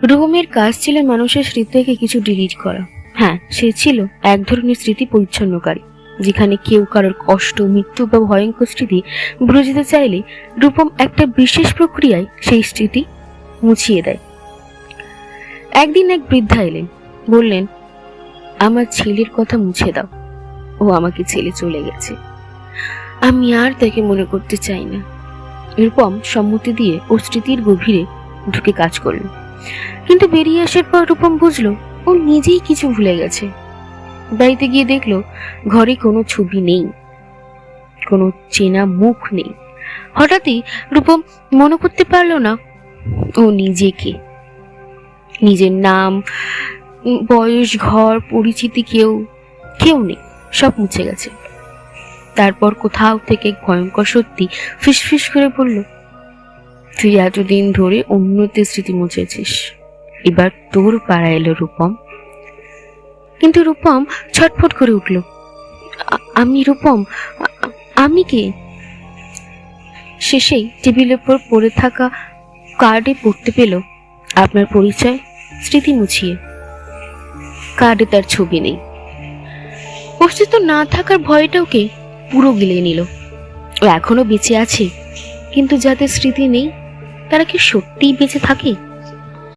রুপমের কাজ ছিল মানুষের স্মৃতি থেকে কিছু ডিলিট করা। হ্যাঁ, সে ছিল এক ধরনের স্মৃতি পরিচ্ছন্নকারী, যেখানে কেউ কারোর কষ্ট, মৃত্যু বা ভয়ঙ্কর স্মৃতি ভুলে যেতে চাইলে রূপম একটা বিশেষ প্রক্রিয়ায় সেই স্মৃতি মুছিয়ে দেয়। একদিন এক বৃদ্ধা এলেন, বললেন, আমার ছেলের কথা মুছে দাও, ও আমাকে ছেলে চলে গেছে, আমি আর তাকে মনে করতে চাই না। রূপম সম্মতি দিয়ে ওর স্মৃতির গভীরে ঢুকে কাজ করলো, কিন্তু বেরিয়ে আসার পর রূপম বুঝলো ও নিজেই কিছু ভুলে গেছে। বাড়িতে গিয়ে দেখলো ঘরে কোনো ছবি নেই, কোনো চেনা মুখ নেই। হঠাৎই রূপম মনে করতে পারলো না ও নিজেকে, নিজের নাম, বয়স, ঘর, পরিচিতি কেউ নেই, সব মুছে গেছে। তারপর কোথাও থেকে ভয়ঙ্কর সত্যি ফিসফিস করে বলল, তুই এতদিন ধরে অন্যদের স্মৃতি মুছেছিস, এবার তোর পাড়া এলো রূপম। কিন্তু রূপম ছটফট করে উঠল, আমি রূপম, আমি কে? শেষেই টেবিলের উপর পড়ে থাকা কার্ডে পড়তে পেল, আপনার পরিচয় স্মৃতি মুছিয়ে। কার্ডে তার ছবি নেই। অস্তিত্ব না থাকার ভয়টা ওকে পুরো গিলে নিল। ও এখনো বেঁচে আছে, কিন্তু যাদের স্মৃতি নেই তারা কি সত্যিই বেঁচে থাকে?